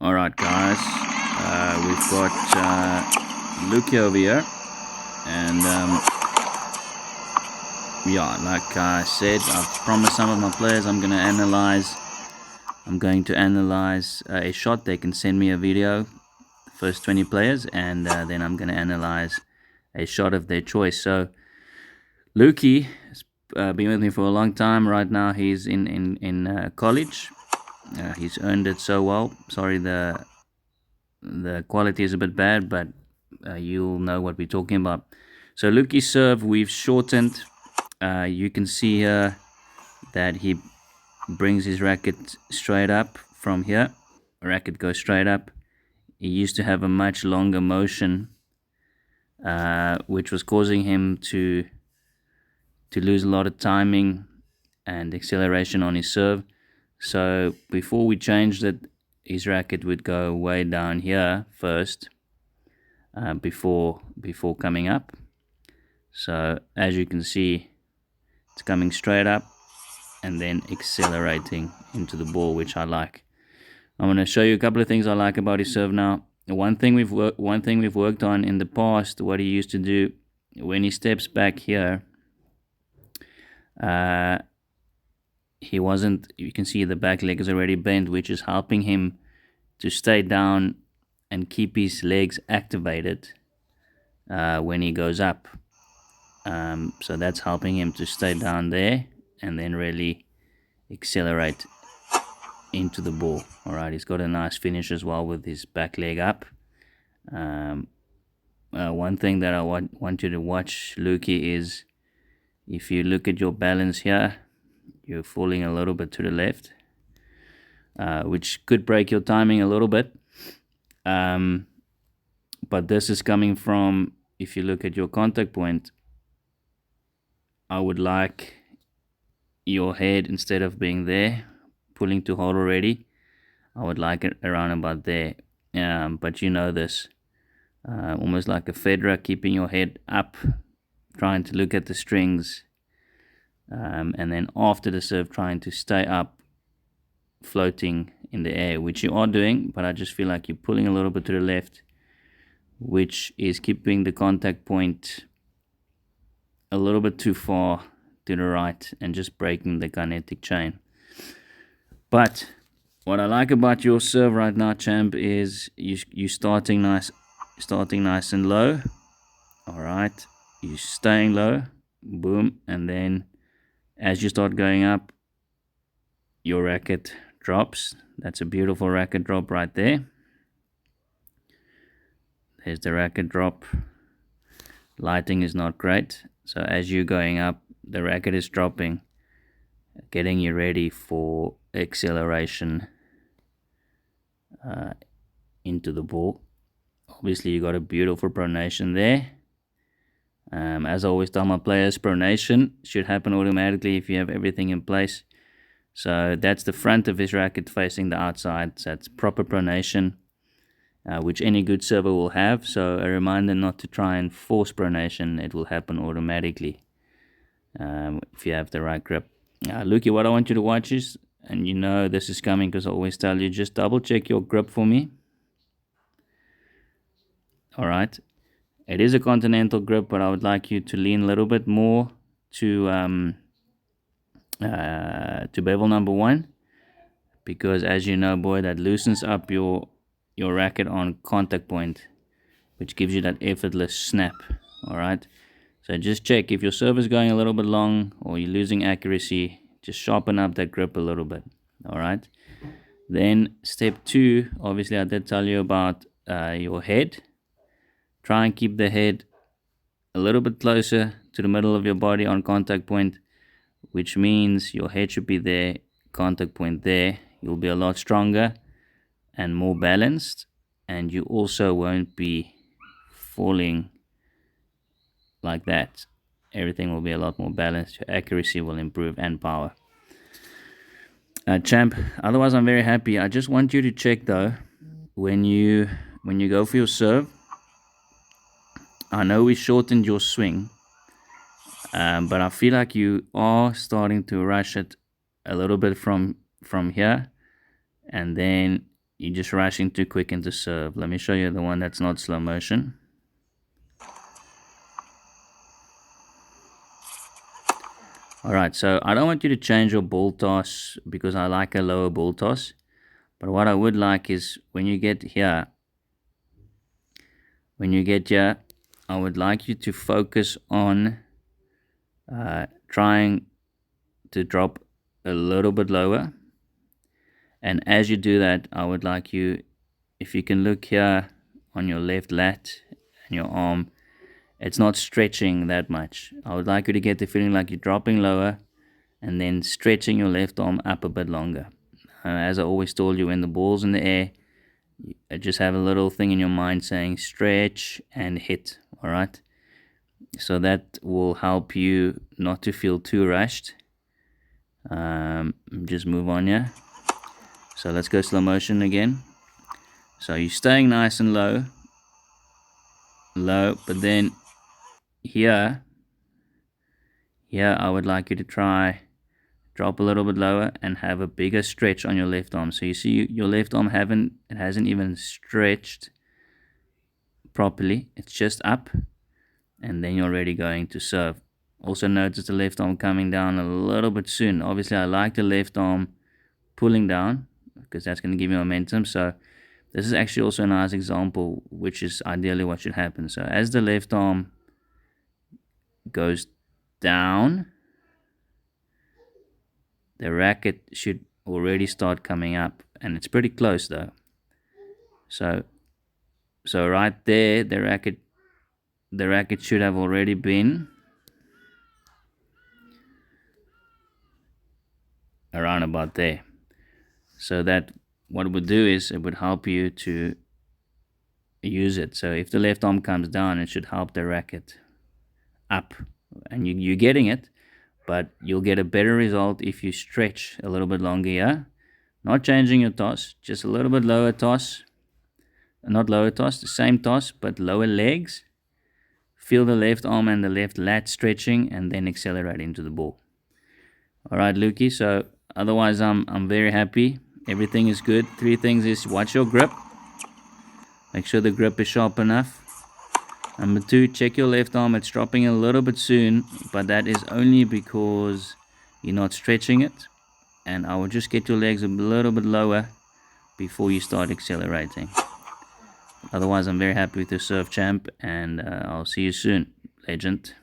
Alright guys, we've got Luki over here, and yeah, like I said, I've promised some of my players I'm going to analyze a shot. They can send me a video, first 20 players, and then I'm going to analyze a shot of their choice. So Luki has been with me for a long time. Right now he's in college. He's earned it so well. Sorry, the quality is a bit bad, but you'll know what we're talking about. So Luki's serve, we've shortened. You can see here that he brings his racket straight up from here. Racket goes straight up. He used to have a much longer motion, which was causing him to lose a lot of timing and acceleration on his serve. So before we changed it, his racket would go way down here first, before coming up. So as you can see, it's coming straight up and then accelerating into the ball, which I like. I'm going to show you a couple of things I like about his serve now. One thing we've worked on in the past, what he used to do when he steps back here, he wasn't, you can see the back leg is already bent, which is helping him to stay down and keep his legs activated when he goes up. So that's helping him to stay down there and then really accelerate into the ball. Alright, he's got a nice finish as well with his back leg up. One thing that I want you to watch, Luki, is if you look at your balance here, you're falling a little bit to the left, which could break your timing a little bit. But this is coming from, if you look at your contact point, I would like your head, instead of being there, pulling to hold already, I would like it around about there. But you know this, almost like a Federer, keeping your head up, trying to look at the strings, and then after the serve trying to stay up, floating in the air, which you are doing, but I just feel like you're pulling a little bit to the left, which is keeping the contact point a little bit too far to the right and just breaking the kinetic chain. But what I like about your serve right now, champ, is you starting nice and low. All right, you staying low, boom, and then as you start going up, your racket drops. That's a beautiful racket drop right there. There's the racket drop. Lighting is not great, so as you're going up, the racket is dropping, getting you ready for acceleration into the ball. Obviously you got a beautiful pronation there. As I always tell my players, pronation should happen automatically if you have everything in place. So that's the front of his racket facing the outside, so that's proper pronation, which any good server will have. So a reminder not to try and force pronation, it will happen automatically if you have the right grip. Luki, what I want you to watch is, and you know this is coming because I always tell you, just double check your grip for me. Alright, it is a continental grip, but I would like you to lean a little bit more to bevel number 1, because as you know, boy, that loosens up your racket on contact point, which gives you that effortless snap. Alright, so just check if your serve is going a little bit long or you're losing accuracy, just sharpen up that grip a little bit. Alright, then step 2, obviously I did tell you about your head. Try and keep the head a little bit closer to the middle of your body on contact point, which means your head should be there, contact point there. You'll be a lot stronger and more balanced, and you also won't be falling like that. Everything will be a lot more balanced. Your accuracy will improve, and power. Champ, otherwise I'm very happy. I just want you to check though, when you go for your serve, I know we shortened your swing, but I feel like you are starting to rush it a little bit from here, and then you're just rushing too quick into serve. Let me show you the one that's not slow motion. Alright, so I don't want you to change your ball toss because I like a lower ball toss. But what I would like is when you get here, I would like you to focus on trying to drop a little bit lower. And as you do that, I would like you, if you can look here on your left lat and your arm, it's not stretching that much. I would like you to get the feeling like you're dropping lower and then stretching your left arm up a bit longer. As I always told you, when the ball's in the air, just have a little thing in your mind saying stretch and hit. Alright, so that will help you not to feel too rushed. Just move on here. So let's go slow motion again. So you're staying nice and low, but then here I would like you to try drop a little bit lower and have a bigger stretch on your left arm. So you see your left arm hasn't even stretched properly. It's just up, and then you're already going to serve. Also notice the left arm coming down a little bit soon. Obviously I like the left arm pulling down because that's going to give you momentum. So this is actually also a nice example, which is ideally what should happen. So as the left arm goes down, the racket should already start coming up, and it's pretty close though. So right there, the racket should have already been around about there. So that what it would do is it would help you to use it. So if the left arm comes down, it should help the racket up, and you're getting it, but you'll get a better result if you stretch a little bit longer here. Not changing your toss, just a little bit lower toss. Not lower toss, the same toss, but lower legs. Feel the left arm and the left lat stretching, and then accelerate into the ball. Alright, Lukey, so otherwise I'm very happy. Everything is good. 3 things is watch your grip. Make sure the grip is sharp enough. Number 2, check your left arm. It's dropping a little bit soon, but that is only because you're not stretching it. And I will just get your legs a little bit lower before you start accelerating. Otherwise, I'm very happy with your serve, champ, and I'll see you soon, legend.